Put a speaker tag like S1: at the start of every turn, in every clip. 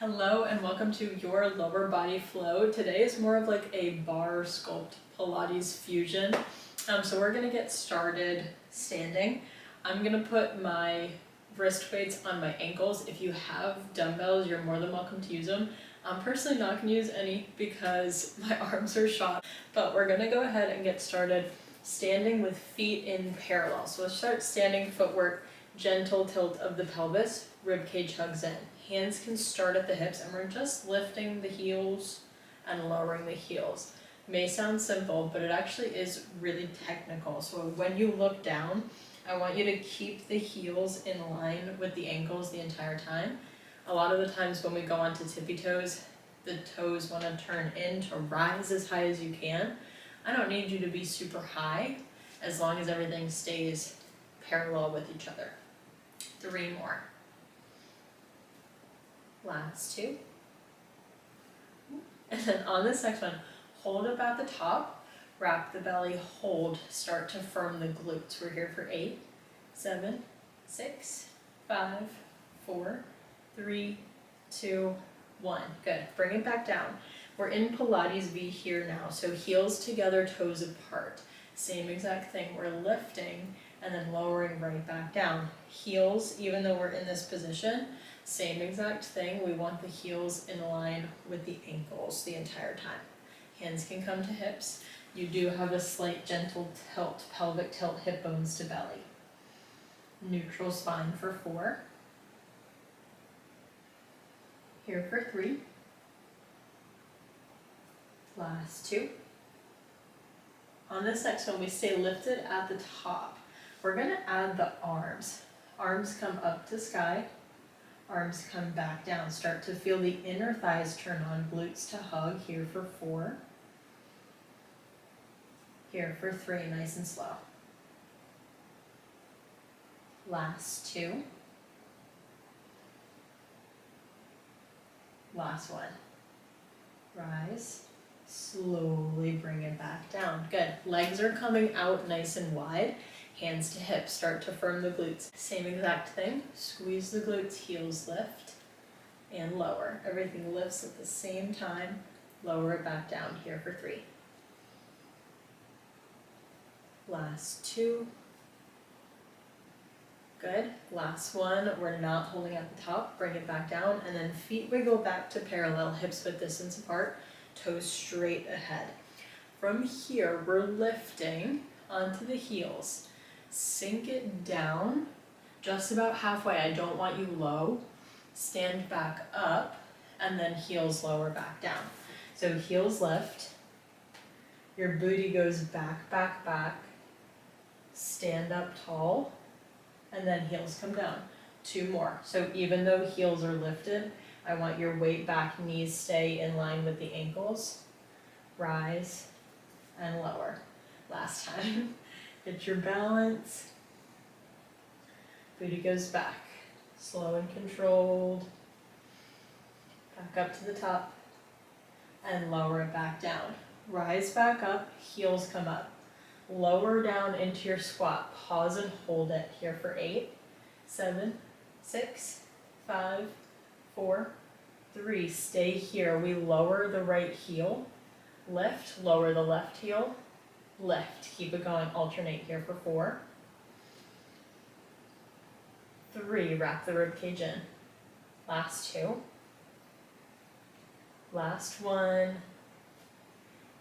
S1: Hello and welcome to your lower body flow. Today is more of like a bar sculpt Pilates fusion. So we're gonna get started standing. I'm gonna put my wrist weights on my ankles. If you have dumbbells, you're more than welcome to use them. I'm personally not gonna use any because my arms are shot, but we're gonna go ahead and get started standing with feet in parallel. So let's start standing footwork, gentle tilt of the pelvis, rib cage hugs in. Hands can start at the hips and we're just lifting the heels and lowering the heels. May sound simple, but it actually is really technical. So when you look down, I want you to keep the heels in line with the ankles the entire time. A lot of the times when we go onto tippy toes, the toes want to turn in to rise as high as you can. I don't need you to be super high as long as everything stays parallel with each other. 3 more. Last 2. And then on this next one, hold up at the top, wrap the belly, hold, start to firm the glutes. We're here for 8, 7, 6, 5, 4, 3, 2, 1. Good. Bring it back down. We're in Pilates V here now. So heels together, toes apart. Same exact thing. We're lifting and then lowering right back down. Heels, even though we're in this position, same exact thing. We want the heels in line with the ankles the entire time. Hands can come to hips. You do have a slight gentle tilt, pelvic tilt, hip bones to belly. Neutral spine for 4. Here for 3. Last 2. On this next one, we stay lifted at the top. We're going to add the arms. Arms come up to sky. Arms come back down. Start to feel the inner thighs turn on. Glutes to hug. Here for 4. Here for 3. Nice and slow. Last 2. Last 1. Rise. Slowly bring it back down. Good. Legs are coming out nice and wide. Hands to hips. Start to firm the glutes. Same exact thing. Squeeze the glutes. Heels lift and lower. Everything lifts at the same time. Lower it back down. Here for 3. Last 2. Good. Last 1. We're not holding at the top. Bring it back down. And then feet wiggle back to parallel. Hips width distance apart. Toes straight ahead. From here, we're lifting onto the heels. Sink it down just about halfway. I don't want you low. Stand back up and then heels lower back down. So heels lift. Your booty goes back, back, back. Stand up tall and then heels come down. 2 more. So even though heels are lifted, I want your weight back, knees stay in line with the ankles. Rise and lower. Last time. Get your balance. Booty goes back. Slow and controlled. Back up to the top. And lower it back down. Rise back up. Heels come up. Lower down into your squat. Pause and hold it. Here for 8, 7, 6, 5, 4, 3. Stay here. We lower the right heel. Lift. Lower the left heel. Lift. Keep it going. Alternate here for 4. 3. Wrap the rib cage in. Last 2. Last 1.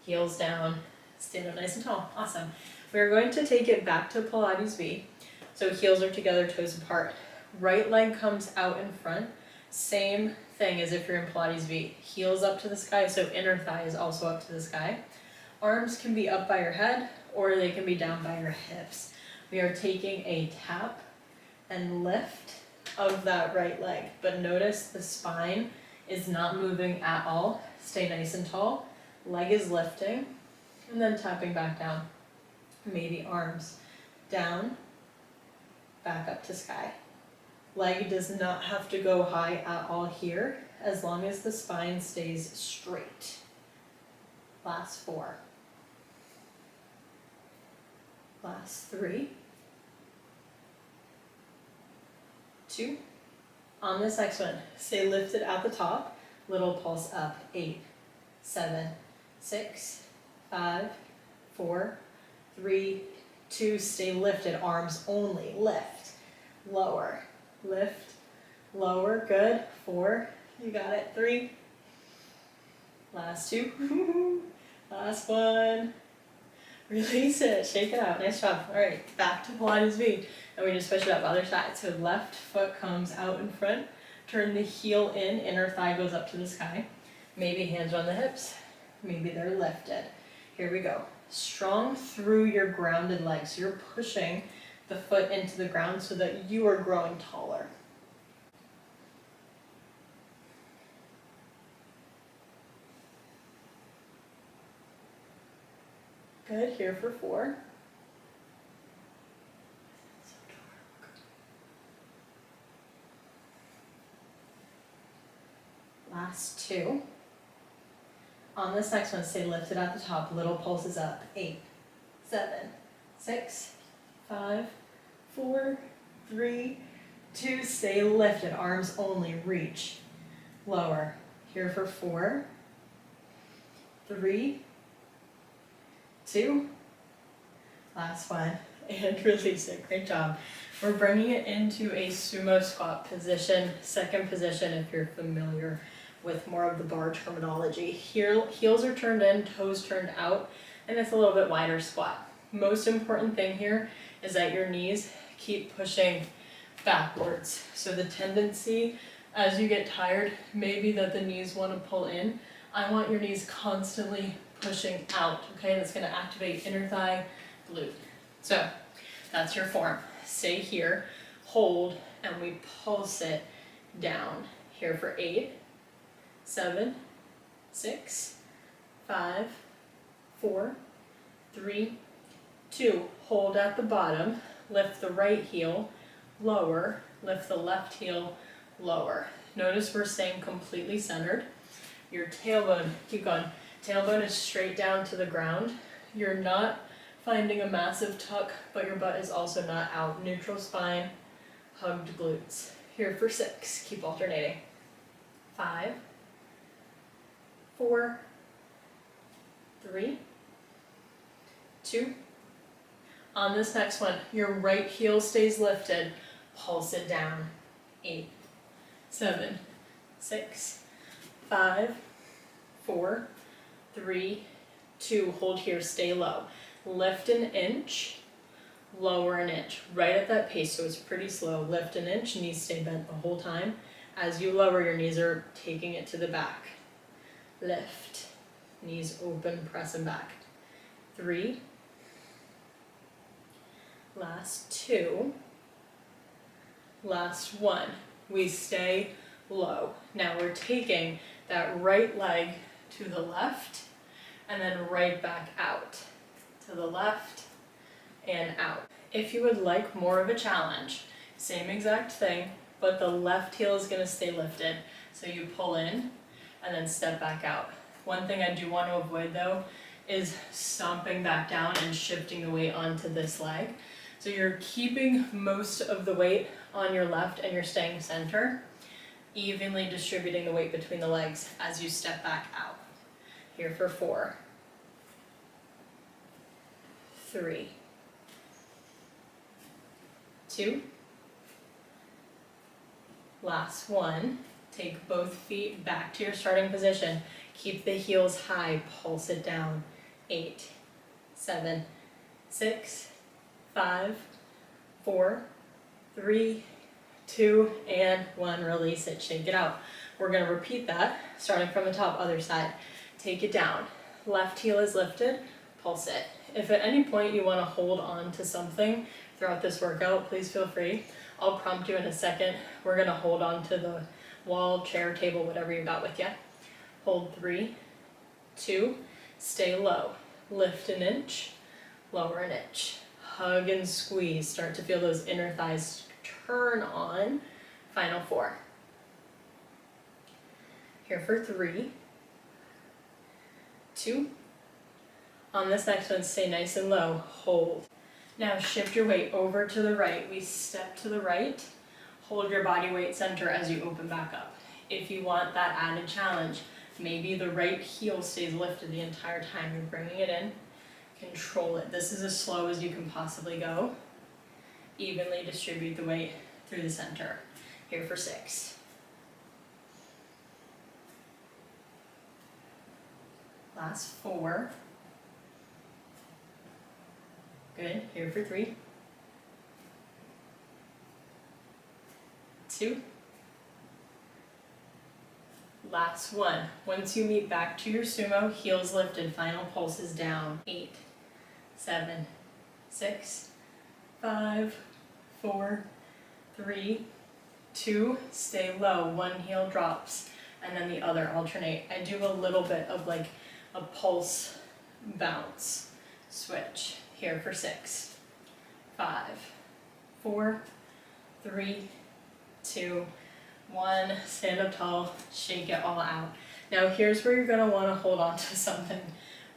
S1: Heels down. Stand up nice and tall. Awesome. We're going to take it back to Pilates V. So heels are together, toes apart. Right leg comes out in front. Same thing as if you're in Pilates V. Heels up to the sky, so inner thigh is also up to the sky. Arms can be up by your head or they can be down by your hips. We are taking a tap and lift of that right leg, but notice the spine is not moving at all. Stay nice and tall. Leg is lifting and then tapping back down. Maybe arms down, back up to sky. Leg does not have to go high at all here, as long as the spine stays straight. Last 4. Last 3. 2. On this next one, stay lifted at the top. little pulse up, 8, 7, 6, 5, 4, 3, 2, stay lifted, arms only, lift, lower, lift, lower, good, 4, you got it, 3, last 2, last 1, release it, shake it out, nice job. All right, back to Pilates V, and we just switch it up, other side. So left foot comes out in front, turn the heel in, inner thigh goes up to the sky, maybe hands on the hips, maybe they're lifted. Here we go. Strong through your grounded legs. So you're pushing the foot into the ground so that you are growing taller. Good, here for 4. Last 2. On this next one, stay lifted at the top, little pulses up, 8, 7, 6, 5, 4, 3, 2, stay lifted, arms only, reach, lower, here for 4, 3, 2, last one, and release it, great job. We're bringing it into a sumo squat position, second position if you're familiar with more of the bar terminology. Heels are turned in, toes turned out, and it's a little bit wider squat. Most important thing here is that your knees keep pushing backwards. So the tendency as you get tired, maybe that the knees want to pull in. I want your knees constantly pushing out, okay? That's gonna activate inner thigh, glute. So that's your form. Stay here, hold, and we pulse it down. Here for 8, 7, 6, 5, 4, 3, 2. Hold at the bottom, lift the right heel, lower, lift the left heel, lower. Notice we're staying completely centered. Your tailbone, keep going, tailbone is straight down to the ground. You're not finding a massive tuck, but your butt is also not out. Neutral spine, hugged glutes. Here for 6, keep alternating. 5, 4, 3, 2. On this next one, your right heel stays lifted, pulse it down. 8, 7, 6, 5, 4, 3, 2. Hold here, stay low. Lift an inch, lower an inch, right at that pace, so it's pretty slow. Lift an inch, knees stay bent the whole time. As you lower, your knees are taking it to the back. Lift, knees open, press them back. 3, last 2, last 1. We stay low. Now we're taking that right leg to the left and then right back out. To the left and out. If you would like more of a challenge, same exact thing, but the left heel is going to stay lifted. So you pull in and then step back out. One thing I do want to avoid though is stomping back down and shifting the weight onto this leg. So you're keeping most of the weight on your left and you're staying center, evenly distributing the weight between the legs as you step back out. Here for 4, 3, 2, last 1. Take both feet back to your starting position. Keep the heels high, pulse it down. 8, 7, 6, 5, 4, 3, 2, and 1. Release it, shake it out. We're gonna repeat that, starting from the top, other side. Take it down. Left heel is lifted, pulse it. If at any point you want to hold on to something throughout this workout, please feel free. I'll prompt you in a second. We're going to hold on to the wall, chair, table, whatever you got with you. Hold 3, 2, stay low. Lift an inch, lower an inch. Hug and squeeze. Start to feel those inner thighs turn on. Final 4. Here for 3, 2. On this next one, stay nice and low, hold. Now shift your weight over to the right. We step to the right, hold your body weight center as you open back up. If you want that added challenge, maybe the right heel stays lifted the entire time. You're bringing it in, control it. This is as slow as you can possibly go. Evenly distribute the weight through the center. Here for 6. Last 4. Good, here for 3. 2. Last 1. Once you meet back to your sumo, heels lifted, final pulses down. 8, 7, 6, 5, 4, 3, 2, stay low, 1 heel drops, and then the other alternate. I do a little bit of like a pulse bounce switch. Here for 6, 5, 4, 3, 2, 1, stand up tall, shake it all out. Now here's where you're gonna wanna hold on to something.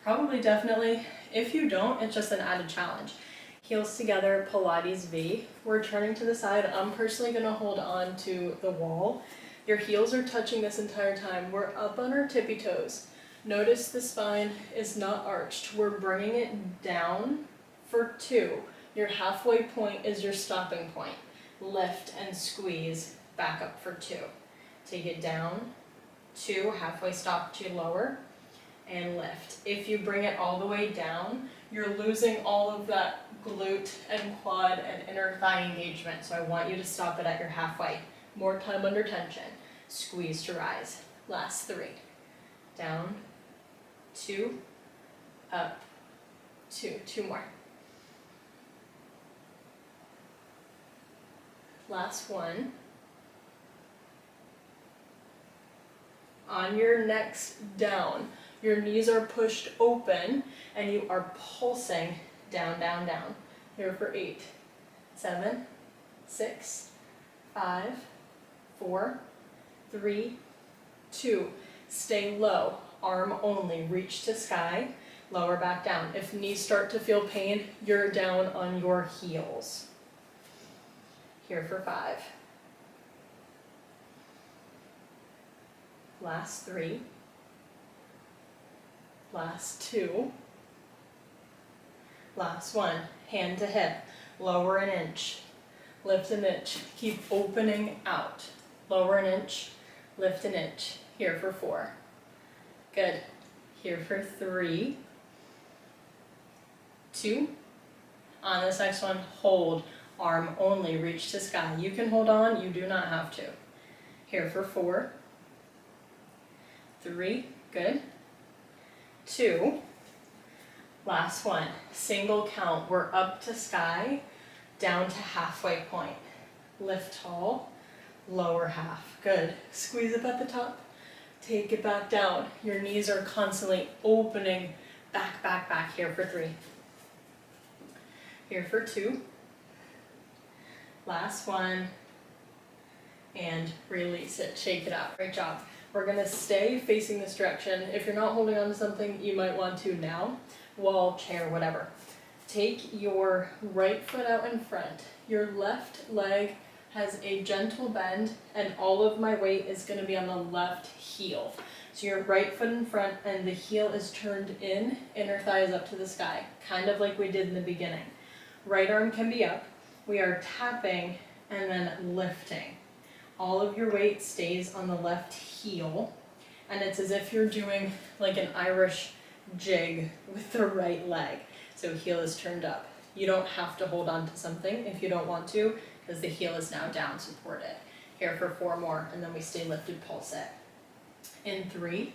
S1: Probably, definitely, if you don't, it's just an added challenge. Heels together, Pilates V. We're turning to the side. I'm personally gonna hold on to the wall. Your heels are touching this entire time. We're up on our tippy toes. Notice the spine is not arched. We're bringing it down for 2. Your halfway point is your stopping point. Lift and squeeze, back up for 2. Take it down, 2, halfway stop to lower, and lift. If you bring it all the way down, you're losing all of that glute and quad and inner thigh engagement. So I want you to stop it at your halfway. More time under tension. Squeeze to rise. Last 3. Down, 2, up, 2. 2 more. Last 1. On your next down, your knees are pushed open and you are pulsing down, down, down. Here for 8, 7, 6, 5, 4, 3, 2. Stay low, arm only, reach to sky, lower back down. If knees start to feel pain, you're down on your heels. Here for 5. Last 3. Last 2. Last 1. Hand to hip. Lower an inch. Lift an inch. Keep opening out. Lower an inch. Lift an inch. Here for 4. Good. Here for 3. 2. On this next one, hold. Arm only. Reach to sky. You can hold on. You do not have to. Here for 4. 3. Good. 2. Last 1. Single count. We're up to sky, down to halfway point. Lift tall, lower half. Good. Squeeze up at the top. Take it back down. Your knees are constantly opening back, back, back. Here for 3. Here for 2. Last 1. And release it. Shake it out. Great job. We're going to stay facing this direction. If you're not holding on to something, you might want to now. Wall, chair, whatever. Take your right foot out in front. Your left leg has a gentle bend, and all of my weight is going to be on the left heel. So your right foot in front, and the heel is turned in, inner thigh is up to the sky, kind of like we did in the beginning. Right arm can be up. We are tapping and then lifting. All of your weight stays on the left heel, and it's as if you're doing like an Irish jig with the right leg. So heel is turned up. You don't have to hold on to something if you don't want to, because the heel is now down, support it. Here for 4 more, and then we stay lifted, pulse it. In 3,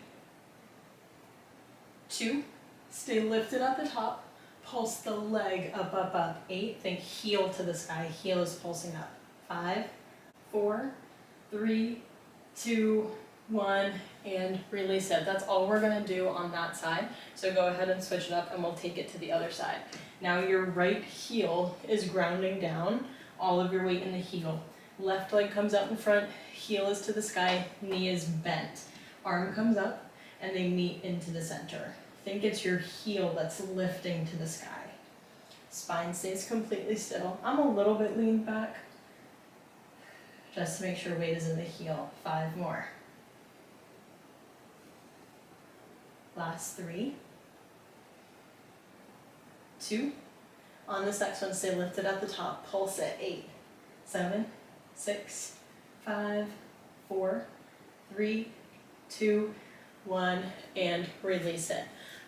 S1: 2, stay lifted at the top, pulse the leg up, up, up. 8, think heel to the sky, heel is pulsing up. 5, 4, 3, 2, 1, and release it. That's all we're going to do on that side. So go ahead and switch it up and we'll take it to the other side. Now your right heel is grounding down, all of your weight in the heel. Left leg comes out in front, heel is to the sky, knee is bent. Arm comes up and they meet into the center. Think it's your heel that's lifting to the sky. Spine stays completely still. I'm a little bit leaned back, just to make sure weight is in the heel. 5 more. Last 3, 2. On this next one, stay lifted at the top, pulse at 8, 7, 6, 5, 4, 3, 2, 1, and release it.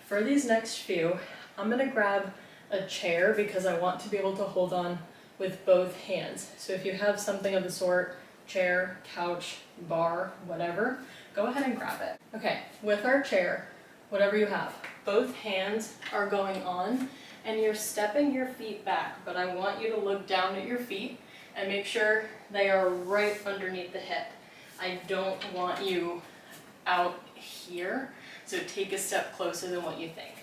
S1: For these next few, I'm gonna grab a chair because I want to be able to hold on with both hands. So if you have something of the sort, chair, couch, bar, whatever, go ahead and grab it. Okay, with our chair, whatever you have, both hands are going on and you're stepping your feet back, but I want you to look down at your feet and make sure they are right underneath the hip. I don't want you out here, so take a step closer than what you think.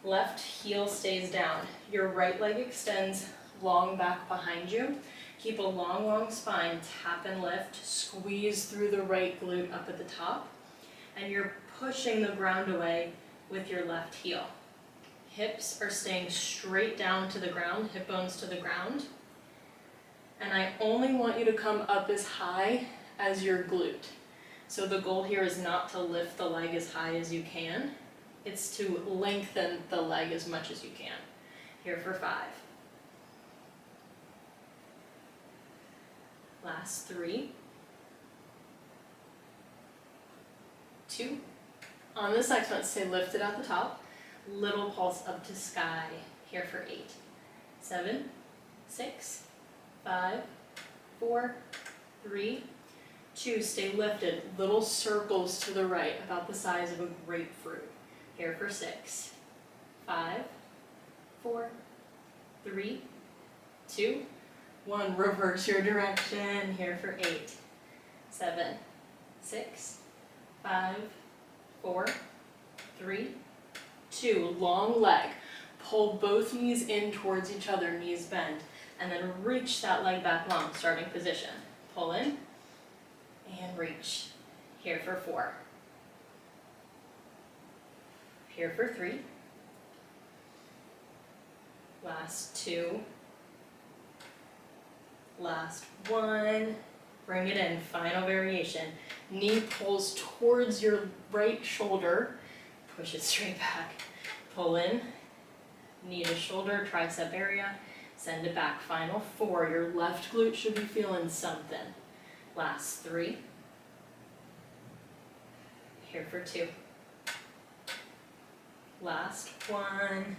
S1: Left heel stays down. Your right leg extends long back behind you. Keep a long, long spine, tap and lift, squeeze through the right glute up at the top, and you're pushing the ground away with your left heel. Hips are staying straight down to the ground, hip bones to the ground, and I only want you to come up as high as your glute. So the goal here is not to lift the leg as high as you can, it's to lengthen the leg as much as you can. Here for 5. Last 3, 2. On this next one, stay lifted at the top. Little pulse up to sky. Here for 8, 7, 6, 5, 4, 3, 2. Stay lifted. Little circles to the right, about the size of a grapefruit. Here for 6, 5, 4, 3, 2, 1. Reverse your direction. Here for 8, 7, 6, 5, 4, 3, 2. Long leg. Pull both knees in towards each other, knees bend, and then reach that leg back long, starting position. Pull in and reach. Here for 4. Here for 3. Last 2. Last 1. Bring it in, final variation. Knee pulls towards your right shoulder. Push it straight back. Pull in, knee to shoulder, tricep area. Send it back, final 4. Your left glute should be feeling something. Last 3. Here for 2. Last 1.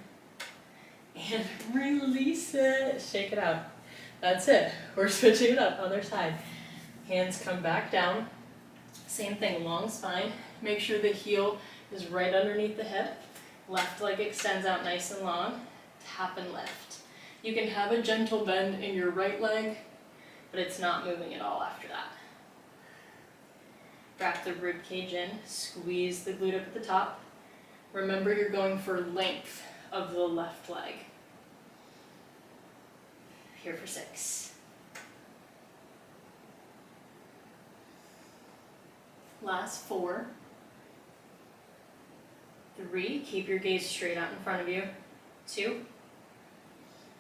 S1: And release it. Shake it out. That's it. We're switching it up, other side. Hands come back down. Same thing, long spine. Make sure the heel is right underneath the hip. Left leg extends out nice and long. Tap and lift. You can have a gentle bend in your right leg, but it's not moving at all after that. Wrap the rib cage in, squeeze the glute up at the top. Remember, you're going for length of the left leg. Here for 6. Last 4. 3. Keep your gaze straight out in front of you. 2.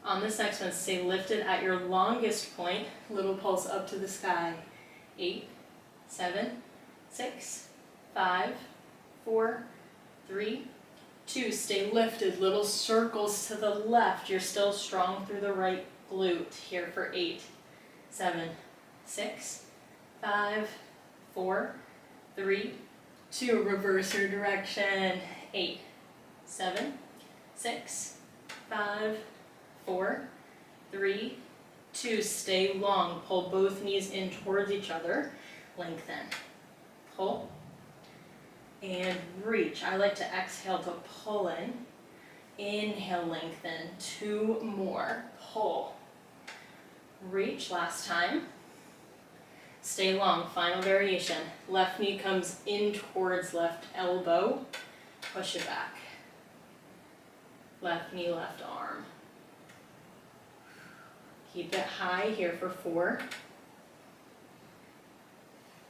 S1: On this next one, stay lifted at your longest point. Little pulse up to the sky. 8, 7, 6, 5, 4, 3, 2. Stay lifted. Little circles to the left. You're still strong through the right glute. Here for 8, 7, 6, 5, 4, 3, 2. Reverse your direction. 8, 7, 6, 5, 4, 3, 2. Stay long. Pull both knees in towards each other. Lengthen. Pull. And reach. I like to exhale to pull in. Inhale, lengthen. 2 more. Pull. Reach. Last time. Stay long. Final variation. Left knee comes in towards left elbow. Push it back. Left knee, left arm. Keep it high. Here for 4.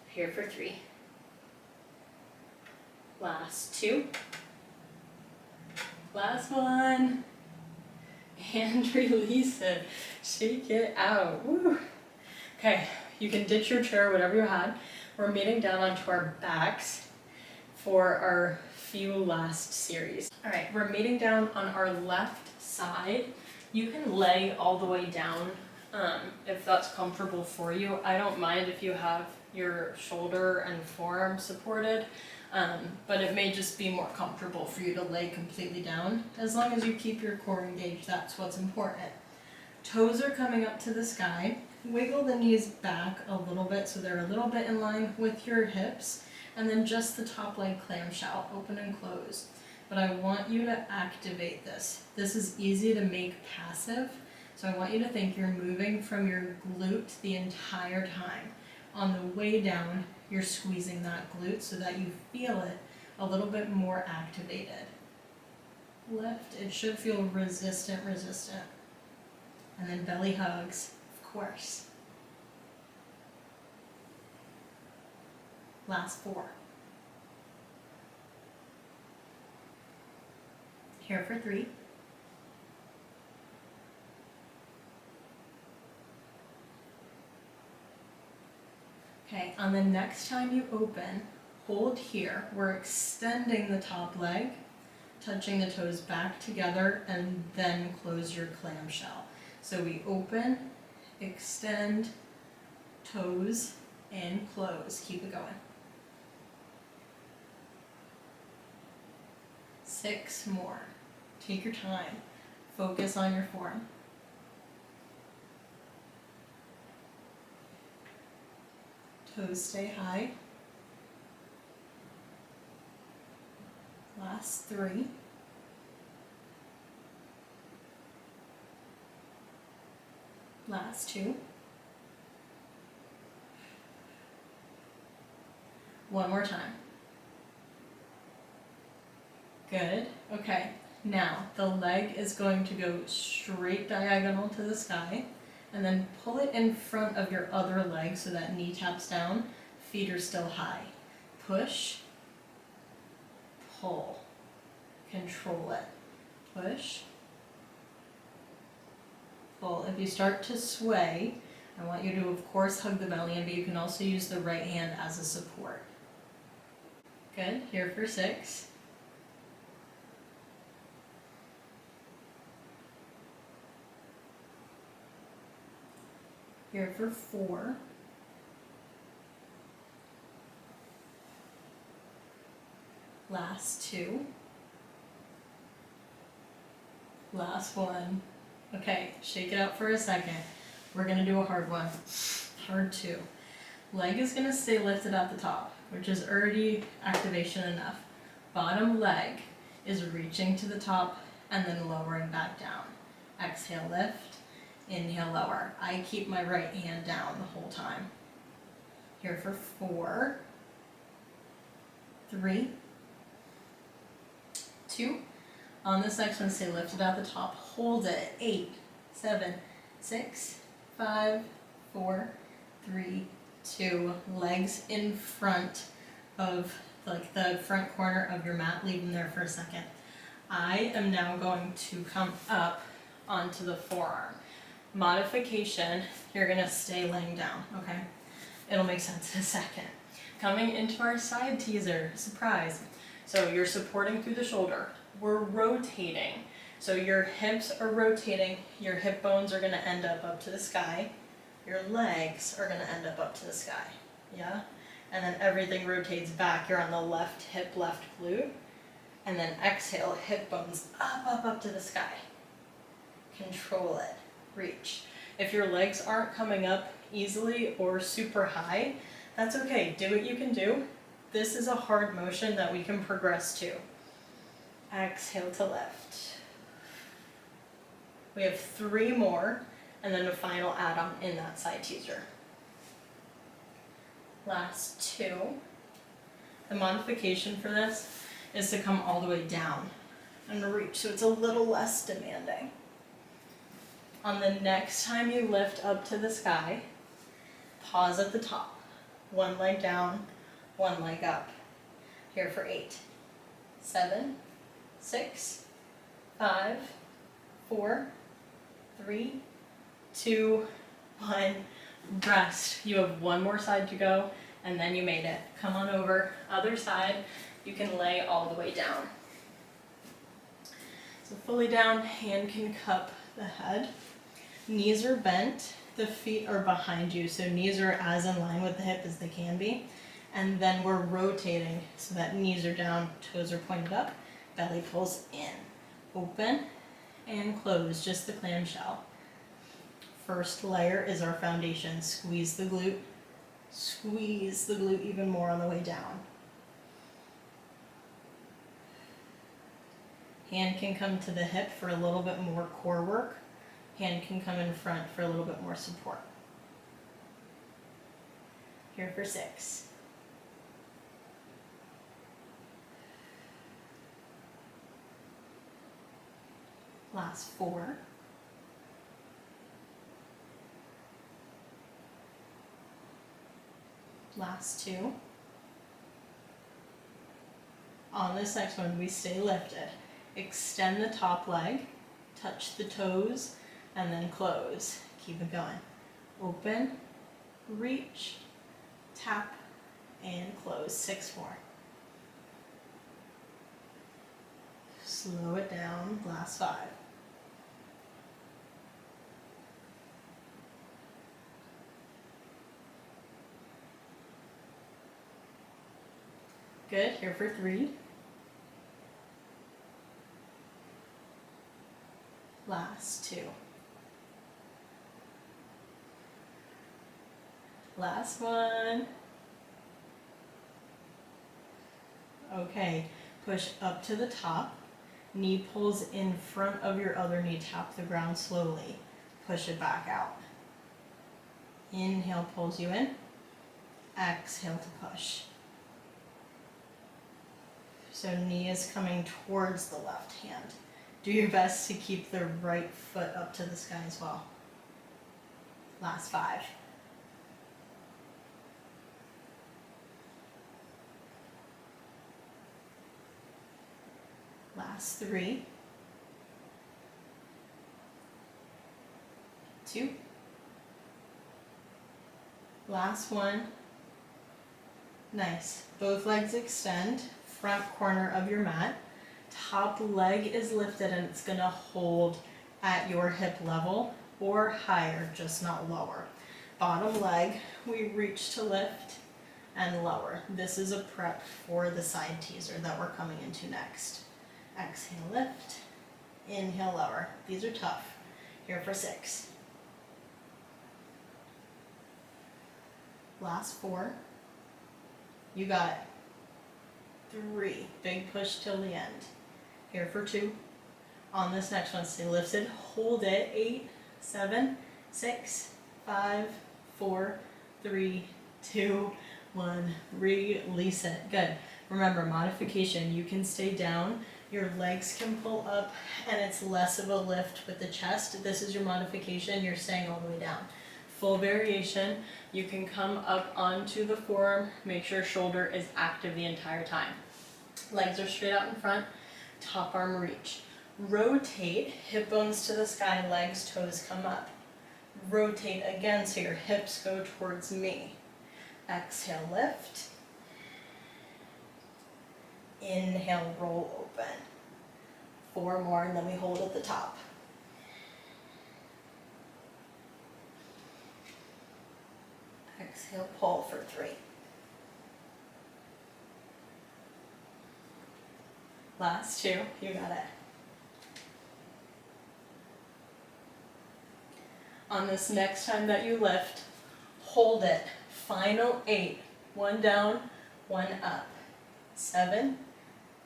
S1: Here for 3. Last 2. Last 1. And release it. Shake it out. Woo. Okay, you can ditch your chair, whatever you had. We're meeting down onto our backs for our few last series. All right, we're meeting down on our left side. You can lay all the way down if that's comfortable for you. I don't mind if you have your shoulder and forearm supported, but it may just be more comfortable for you to lay completely down. As long as you keep your core engaged, that's what's important. Toes are coming up to the sky. Wiggle the knees back a little bit so they're a little bit in line with your hips, and then just the top leg clamshell, open and close. But I want you to activate this. This is easy to make passive, so I want you to think you're moving from your glute the entire time. On the way down, you're squeezing that glute so that you feel it a little bit more activated. Lift, it should feel resistant. And then belly hugs, of course. Last 4. Here for 3. Okay, on the next time you open, hold here. We're extending the top leg, touching the toes back together, and then close your clamshell. So we open, extend, toes, and close. Keep it going. 6 more. Take your time. Focus on your form. Toes stay high. Last 3. Last 2. One more time. Good. Okay. Now, the leg is going to go straight diagonal to the sky, and then pull it in front of your other leg so that knee taps down, feet are still high. Push, pull, control it. Push, pull. If you start to sway, I want you to, of course, hug the belly in, but you can also use the right hand as a support. Good. Here for 6. Here for 4. Last 2. Last 1. Okay, shake it out for a second. We're gonna do a hard one. Hard 2. Leg is gonna stay lifted at the top, which is already activation enough. Bottom leg is reaching to the top and then lowering back down. Exhale, lift. Inhale, lower. I keep my right hand down the whole time. Here for 4, 3, 2. On this next one, stay lifted at the top. Hold it. 8, 7, 6, 5, 4, 3, 2. Legs in front of the front corner of your mat. Leave them there for a second. I am now going to come up onto the forearm. Modification, you're gonna stay laying down, okay? It'll make sense in a second. Coming into our side teaser, surprise. So you're supporting through the shoulder. We're rotating. So your hips are rotating, your hip bones are gonna end up to the sky, your legs are gonna end up to the sky, yeah? And then everything rotates back. You're on the left hip, left glute. And then exhale, hip bones up to the sky. Control it. Reach. If your legs aren't coming up easily or super high, that's okay. Do what you can do. This is a hard motion that we can progress to. Exhale to lift. We have 3 more, and then a final add-on in that side teaser. Last 2. The modification for this is to come all the way down and reach, so it's a little less demanding. On the next time you lift up to the sky, pause at the top. 1 leg down, 1 leg up. Here for 8, 7, 6, 5, 4, 3, 2, 1. Rest. You have 1 more side to go, and then you made it. Come on over, other side. you can lay all the way down. So fully down, hand can cup the head. Knees are bent, the feet are behind you, so knees are as in line with the hip as they can be. And then we're rotating so that knees are down, toes are pointed up, belly pulls in. Open and close, just the clamshell. First layer is our foundation. Squeeze the glute even more on the way down. Hand can come to the hip for a little bit more core work. Hand can come in front for a little bit more support. Here for 6. Last 4. Last 2. On this next one, we stay lifted. Extend the top leg, touch the toes, and then close. Keep it going. Open, reach, tap, and close. 6 more. Slow it down. Last 5. Good. Here for 3. Last 2. Last one. Okay, push up to the top. Knee pulls in front of your other knee. Tap the ground slowly. Push it back out. Inhale pulls you in. Exhale to push. So knee is coming towards the left hand. Do your best to keep the right foot up to the sky as well. Last 5. Last 3. 2. Last 1. Nice. Both legs extend. Front corner of your mat. Top leg is lifted and it's going to hold at your hip level or higher, just not lower. Bottom leg, we reach to lift and lower. This is a prep for the side teaser that we're coming into next. Exhale, lift. Inhale, lower. These are tough. Here for 6. Last 4. You got it. 3. Big push till the end. Here for 2. On this next one, stay lifted. Hold it. 8, 7, 6, 5, 4, 3, 2, 1. Release it. Good. Remember, modification. You can stay down. Your legs can pull up, and it's less of a lift with the chest. This is your modification. You're staying all the way down. Full variation. You can come up onto the forearm. Make sure shoulder is active the entire time. Legs are straight out in front. Top arm reach. Rotate, hip bones to the sky, legs, toes come up. Rotate again so your hips go towards me. Exhale, lift. Inhale, roll open. 4 more, and then we hold at the top. Exhale, pull for 3. Last 2, you got it. On this next time that you lift, hold it. Final 8. 1 down, 1 up. 7,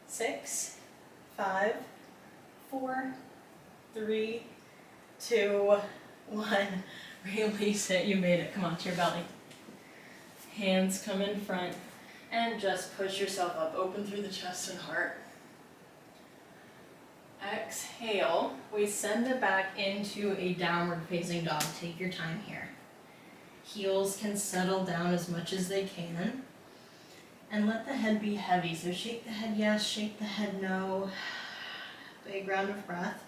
S1: 6, 5, 4, 3, 2, 1. Release it. You made it. Come on, to your belly. Hands come in front and just push yourself up. Open through the chest and heart. Exhale. We send it back into a downward facing dog. Take your time here. Heels can settle down as much as they can. And let the head be heavy. So shake the head yes, shake the head no. Big round of breath.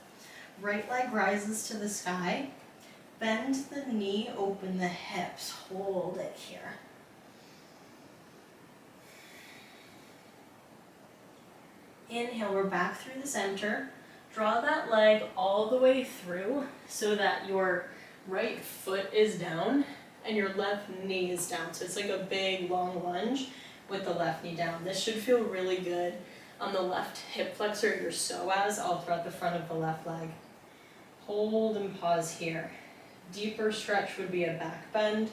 S1: Right leg rises to the sky. Bend the knee, open the hips. Hold it here. Inhale, we're back through the center. Draw that leg all the way through so that your right foot is down and your left knee is down. So it's like a big long lunge with the left knee down. This should feel really good on the left hip flexor, your psoas, all throughout the front of the left leg. Hold and pause here. Deeper stretch would be a back bend.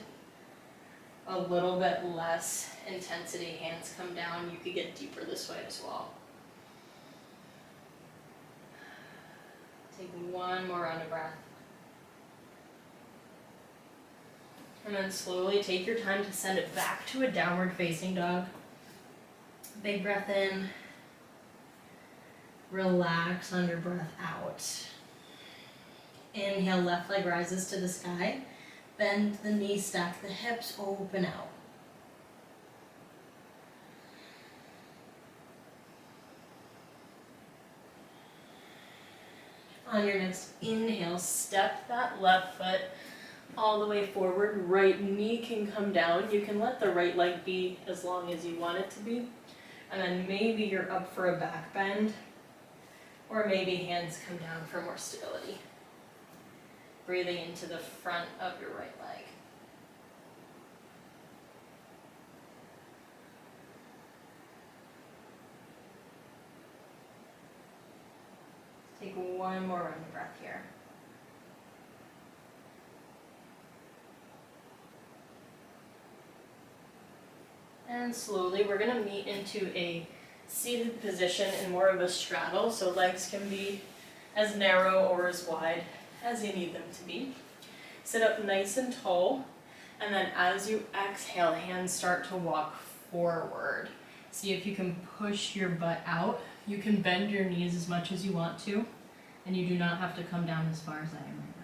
S1: A little bit less intensity, hands come down. You could get deeper this way as well. Take one more round of breath. And then slowly take your time to send it back to a downward facing dog. Big breath in. Relax on your breath out. Inhale, left leg rises to the sky. Bend the knee, stack the hips, open out. On your next inhale, step that left foot all the way forward. Right knee can come down. You can let the right leg be as long as you want it to be. And then maybe you're up for a back bend, or maybe hands come down for more stability. Breathing into the front of your right leg. Take one more round of breath here. And slowly we're going to meet into a seated position in more of a straddle, so legs can be as narrow or as wide as you need them to be. Sit up nice and tall, and then as you exhale, hands start to walk forward. See if you can push your butt out. You can bend your knees as much as you want to, and you do not have to come down as far as I am right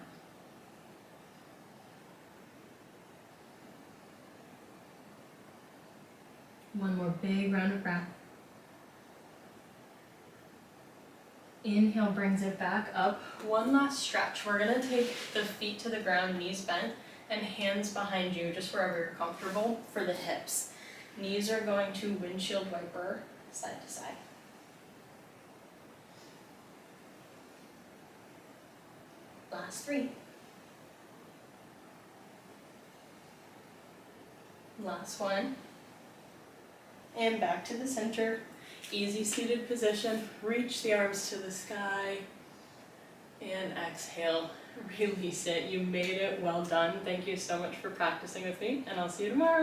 S1: now. One more big round of breath. Inhale brings it back up. One last stretch. We're gonna take the feet to the ground, knees bent, and hands behind you, just wherever you're comfortable, for the hips. Knees are going to windshield wiper, side to side. Last three. Last one. And back to the center. Easy seated position. Reach the arms to the sky. And exhale. Release it. You made it. Well done. Thank you so much for practicing with me, and I'll see you tomorrow.